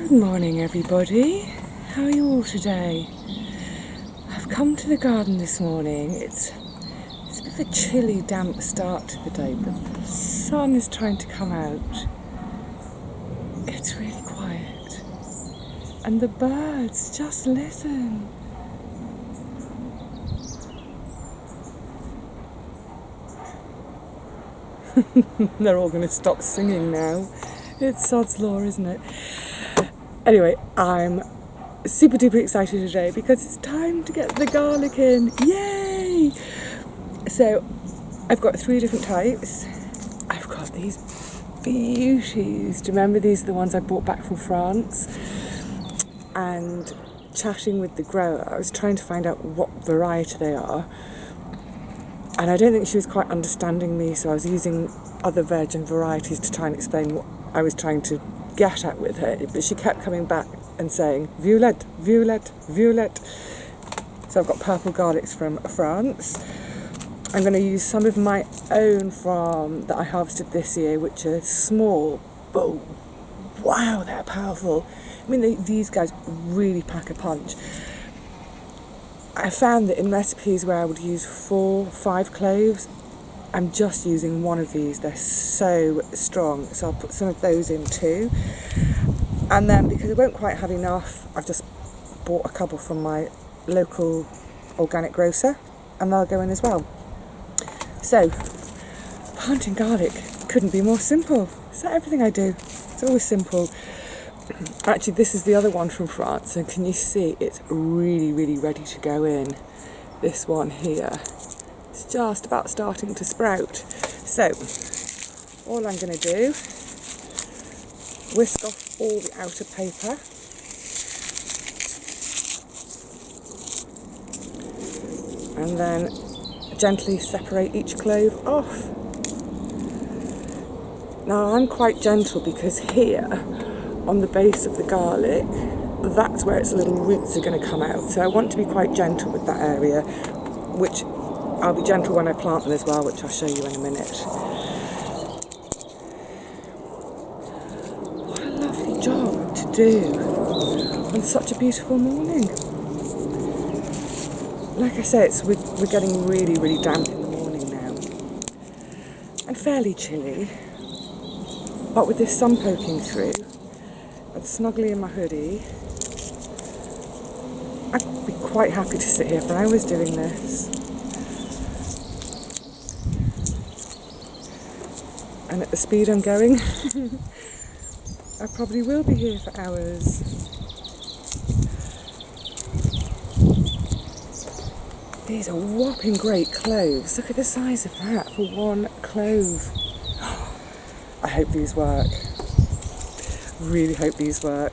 Good morning, everybody. How are you all today? I've come to the garden this morning. It's a bit of a chilly, damp start to the day, but the sun is trying to come out. It's really quiet. And the birds, just listen. They're all going to stop singing now. It's sod's law, isn't it? Anyway, I'm super duper excited today because it's time to get the garlic in. Yay! So I've got 3 different types. I've got these beauties. Do you remember these are the ones I brought back from France? And chatting with the grower, I was trying to find out what variety they are. And I don't think she was quite understanding me, so I was using other virgin varieties to try and explain what I was trying to get at with her. But she kept coming back and saying, Violette, Violette, Violette. So I've got purple garlics from France. I'm going to use some of my own that I harvested this year, which are small, but wow, they're powerful. I mean, these guys really pack a punch. I found that in recipes where I would use 4, 5 cloves, I'm just using one of these. They're so strong, so I'll put some of those in too. And then, because I won't quite have enough, I've just bought a couple from my local organic grocer, and they'll go in as well. So, planting garlic couldn't be more simple. Is that everything I do? It's always simple. Actually, this is the other one from France, and can you see it's really, really ready to go in. This one here, it's just about starting to sprout. So, all I'm going to do, whisk off all the outer paper, and then gently separate each clove off. Now, I'm quite gentle because here, on the base of the garlic, that's where its little roots are going to come out. So I want to be quite gentle with that area, which I'll be gentle when I plant them as well, which I'll show you in a minute. What a lovely job to do on such a beautiful morning. Like I said, we're getting really, really damp in the morning now. And fairly chilly. But with this sun poking through, and snuggly in my hoodie, I'd be quite happy to sit here for hours doing this. And at the speed I'm going, I probably will be here for hours. These are whopping great cloves. Look at the size of that for 1 clove. I hope these work. Really hope these work.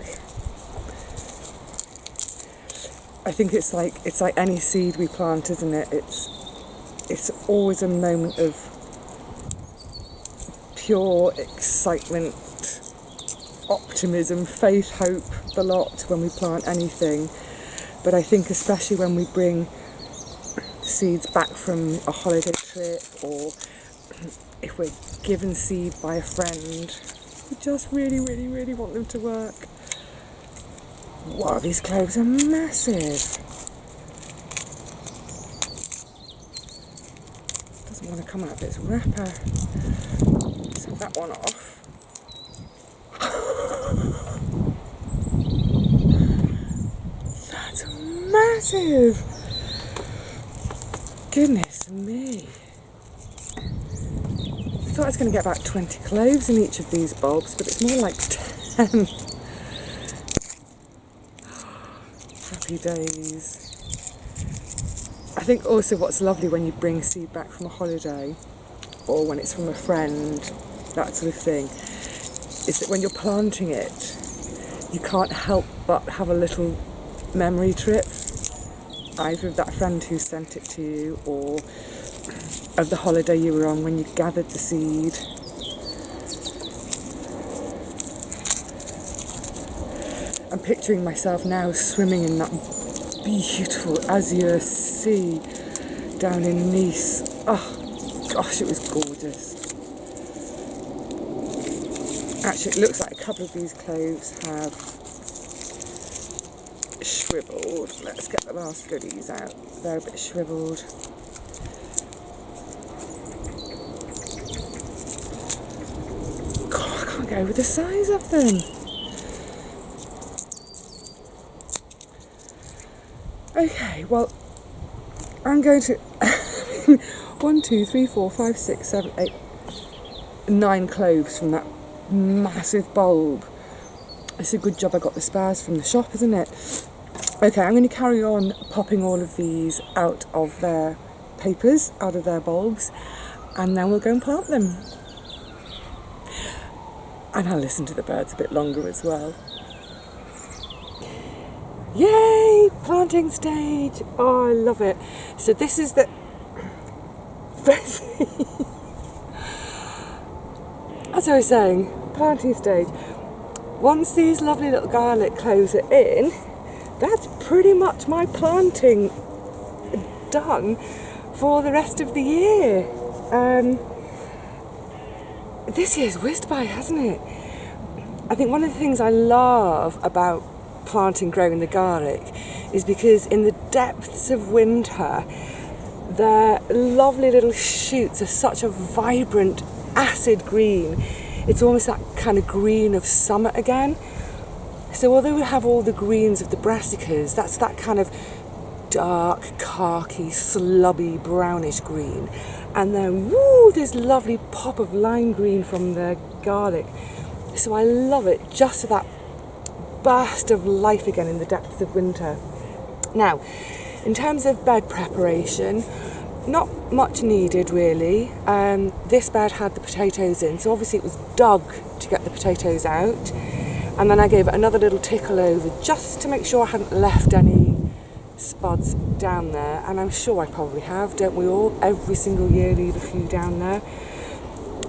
I think it's like any seed we plant, isn't it? It's always a moment of pure excitement, optimism, faith, hope, the lot when we plant anything. But I think especially when we bring seeds back from a holiday trip, or if we're given seed by a friend, we just really, really, really want them to work. Wow, these cloves are massive. Doesn't want to come out of its wrapper. Let's have that one off. That's massive. Goodness me. I thought I was going to get about 20 cloves in each of these bulbs, but it's more like 10. Happy days. I think also what's lovely when you bring seed back from a holiday, or when it's from a friend, that sort of thing, is that when you're planting it, you can't help but have a little memory trip, either of that friend who sent it to you, or of the holiday you were on when you gathered the seed. I'm picturing myself now swimming in that beautiful azure sea down in Nice. Oh gosh, it was gorgeous. Actually, it looks like a couple of these cloves have shriveled. Let's get the last goodies out. They're a bit shriveled. God, I can't go with the size of them. Okay, well, I'm going to 1, 2, 3, 4, 5, 6, 7, 8, 9 cloves from that massive bulb. It's a good job I got the spares from the shop, isn't it? Okay, I'm going to carry on popping all of these out of their papers, out of their bulbs, and then we'll go and plant them. And I'll listen to the birds a bit longer as well. Yay! Planting stage! Oh, I love it. So this is the... As I was saying, planting stage. Once these lovely little garlic cloves are in, that's pretty much my planting done for the rest of the year. This year's whizzed by, hasn't it? I think one of the things I love about planting, growing the garlic is because in the depths of winter, their lovely little shoots are such a vibrant acid green. It's almost that kind of green of summer again. So although we have all the greens of the brassicas, that's that kind of dark, khaki, slubby, brownish green. And then, woo, this lovely pop of lime green from the garlic. So I love it, just for that burst of life again in the depths of winter. Now, in terms of bed preparation, not much needed really. This bed had the potatoes in, so obviously it was dug to get the potatoes out. And then I gave it another little tickle over just to make sure I hadn't left any spuds down there. And I'm sure I probably have, don't we all? Every single year leave a few down there.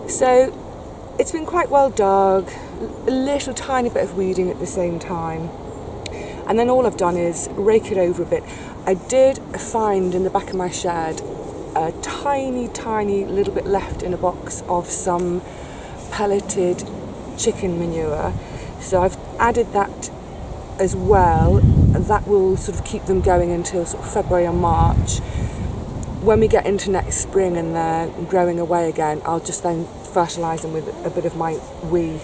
So it's been quite well dug, a little tiny bit of weeding at the same time. And then all I've done is rake it over a bit. I did find in the back of my shed a tiny little bit left in a box of some pelleted chicken manure. So I've added that as well, and that will sort of keep them going until sort of February or March. When we get into next spring and they're growing away again, I'll just then fertilise them with a bit of my wee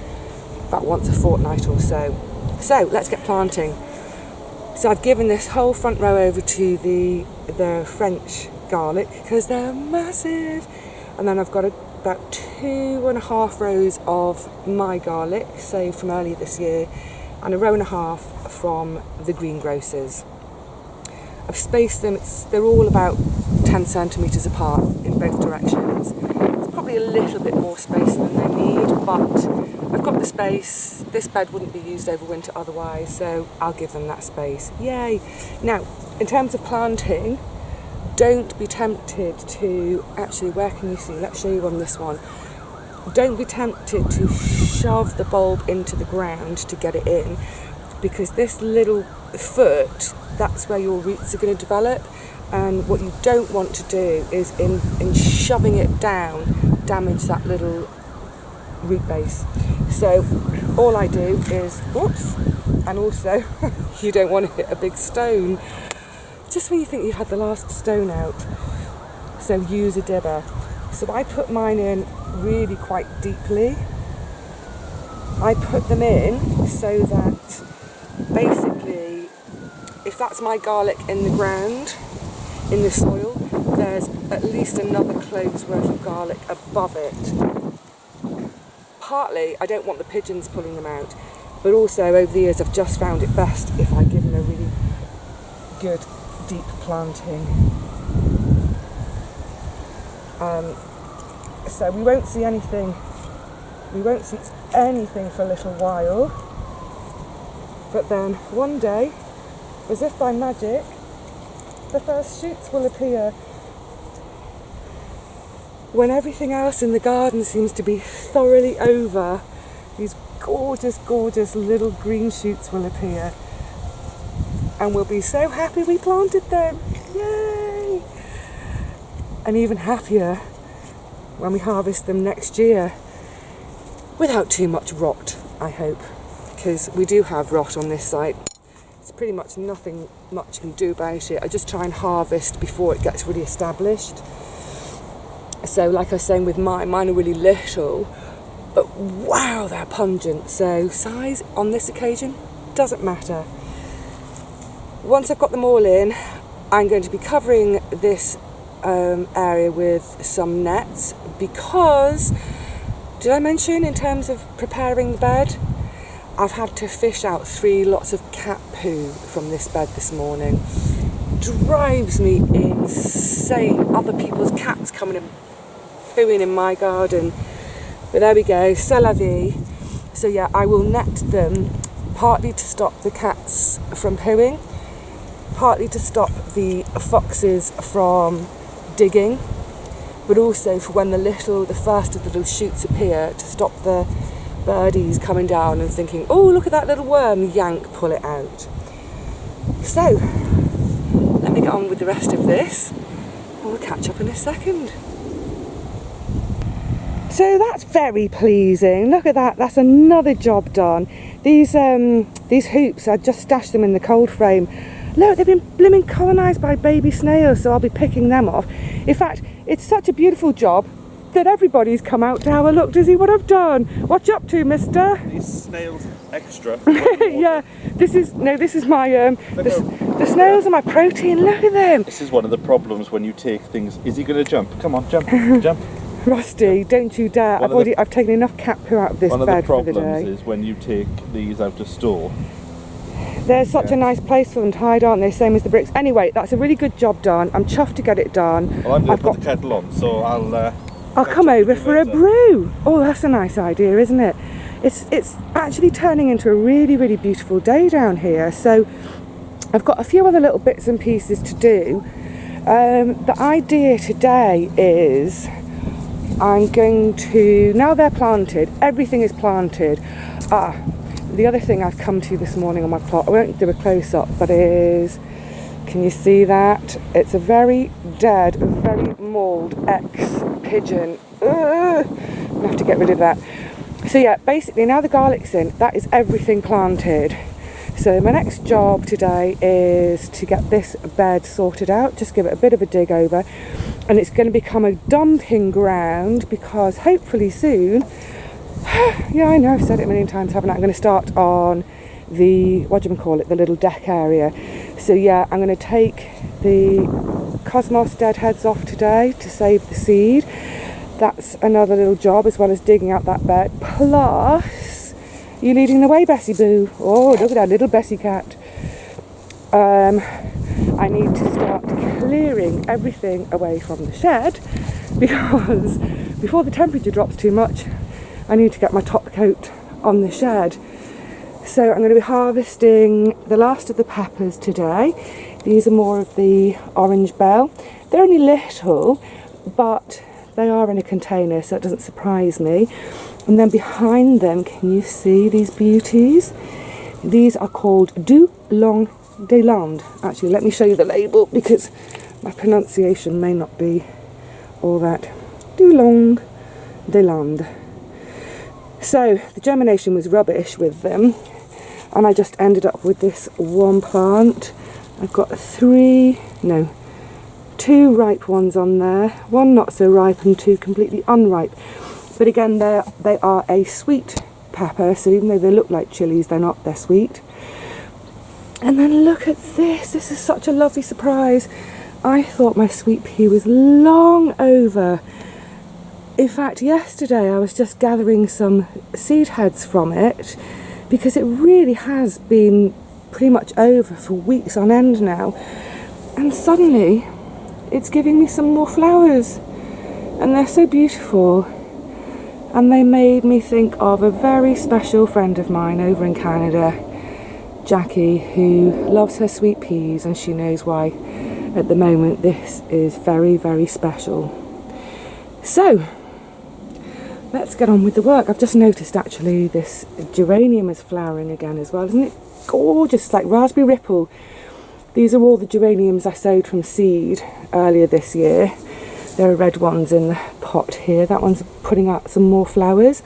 about once a fortnight or so. So let's get planting. So I've given this whole front row over to the French garlic because they're massive, and then I've got about 2.5 rows of my garlic, so from earlier this year, and 1.5 rows from the greengrocers. I've spaced them, they're all about 10 centimetres apart in both directions. It's probably a little bit more space than they need, but I've got the space. This bed wouldn't be used over winter otherwise, so I'll give them that space. Yay! Now, in terms of planting, don't be tempted to, actually, where can you see? Let's show you on this one. Don't be tempted to shove the bulb into the ground to get it in, because this little foot, that's where your roots are going to develop. And what you don't want to do is in shoving it down, damage that little root base. So all I do is, whoops, and also you don't want to hit a big stone just when you think you've had the last stone out. So use a dibber. So I put mine in really quite deeply. I put them in so that basically, if that's my garlic in the ground, in the soil, there's at least another clove's worth of garlic above it. Partly, I don't want the pigeons pulling them out, but also over the years I've just found it best if I give them a really good deep planting. So we won't see anything for a little while, but then one day, as if by magic, the first shoots will appear. When everything else in the garden seems to be thoroughly over, these gorgeous, gorgeous little green shoots will appear. And we'll be so happy we planted them. Yay! And even happier when we harvest them next year. Without too much rot, I hope. Because we do have rot on this site. There's pretty much nothing much you can do about it. I just try and harvest before it gets really established. So like I was saying with mine are really little, but wow, they're pungent. So size on this occasion doesn't matter. Once I've got them all in, I'm going to be covering this area with some nets because, did I mention in terms of preparing the bed, I've had to fish out 3 lots of cat poo from this bed this morning. Drives me insane. Other people's cats coming and pooing in my garden. But there we go, c'est la vie. So yeah, I will net them partly to stop the cats from pooing, partly to stop the foxes from digging, but also for when the first of the little shoots appear, to stop the birdies coming down and thinking, oh, look at that little worm, yank, pull it out. So, let me get on with the rest of this, and we'll catch up in a second. So that's very pleasing. Look at that, that's another job done. These hoops, I just stashed them in the cold frame. Look, they've been blooming colonised by baby snails, so I'll be picking them off. In fact, it's such a beautiful job that everybody's come out to have a look to see what I've done. What you up to, mister? These snails extra. Yeah, this is my, the snails are my protein, look at them. This is one of the problems when you take things. Is he going to jump? Come on, jump, jump. Rusty, don't you dare. I've taken enough cat poo out of this bed for the day. One of the problems is when you take these out of store. There's such a nice place for them to hide, aren't they? Same as the bricks. Anyway, that's a really good job done. I'm chuffed to get it done. Well, I'm going to put the kettle on, so I'll come over for a brew. Oh, that's a nice idea, isn't it? It's actually turning into a really, really beautiful day down here. So I've got a few other little bits and pieces to do. The idea today is I'm going to, now they're planted, everything is planted. The other thing I've come to this morning on my plot, I won't do a close-up, but is, can you see that? It's a very dead, very mauled ex-pigeon. I'm going to have to get rid of that. So yeah, basically now the garlic's in, that is everything planted. So my next job today is to get this bed sorted out, just give it a bit of a dig over, and it's going to become a dumping ground because hopefully soon, yeah, I know, I've said it a million times, haven't I? I'm going to start on the, the little deck area. So yeah, I'm going to take the cosmos deadheads off today to save the seed. That's another little job, as well as digging out that bed. Plus, you leading the way, Bessie Boo. Oh, look at that little Bessie cat. I need to start clearing everything away from the shed because before the temperature drops too much, I need to get my top coat on the shed. So I'm going to be harvesting the last of the peppers today. These are more of the orange bell. They're only little, but they are in a container, so it doesn't surprise me. And then behind them, can you see these beauties? These are called Du Long de Land. Actually, let me show you the label because my pronunciation may not be all that. Du Long de Land. So the germination was rubbish with them, and I just ended up with this one plant. I've got two ripe ones on there, one not so ripe and two completely unripe. But again, they are a sweet pepper, so even though they look like chilies, they're not, they're sweet. And then look at this, this is such a lovely surprise. I thought my sweet pea was long over. In fact, yesterday I was just gathering some seed heads from it because it really has been pretty much over for weeks on end now. And suddenly it's giving me some more flowers and they're so beautiful. And they made me think of a very special friend of mine over in Canada, Jackie, who loves her sweet peas, and she knows why at the moment this is very, very special. So let's get on with the work. I've just noticed actually this geranium is flowering again as well. Isn't it gorgeous? Like raspberry ripple. These are all the geraniums I sowed from seed earlier this year. There are red ones in the pot here. That one's putting out some more flowers.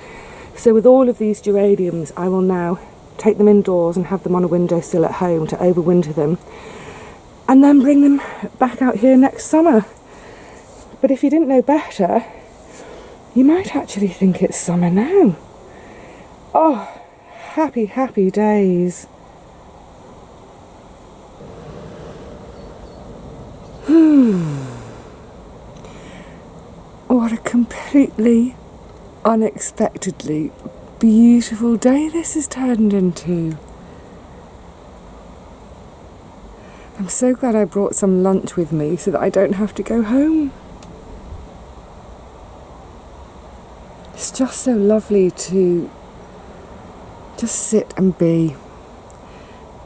So with all of these geraniums, I will now take them indoors and have them on a windowsill at home to overwinter them, and then bring them back out here next summer. But if you didn't know better, you might actually think it's summer now. Oh, happy, happy days. What a completely, unexpectedly beautiful day this has turned into. I'm so glad I brought some lunch with me so that I don't have to go home. It's just so lovely to just sit and be.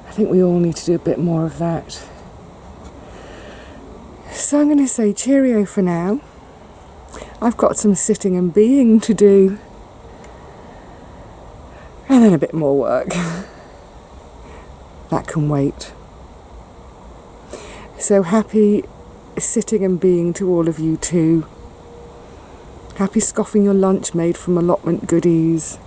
I think we all need to do a bit more of that. So I'm going to say cheerio for now. I've got some sitting and being to do. And then a bit more work. That can wait. So happy sitting and being to all of you too. Happy scoffing your lunch made from allotment goodies.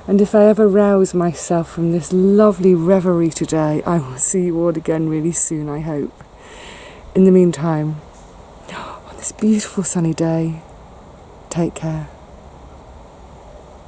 And if I ever rouse myself from this lovely reverie today, I will see you all again really soon, I hope. In the meantime, on this beautiful sunny day, take care.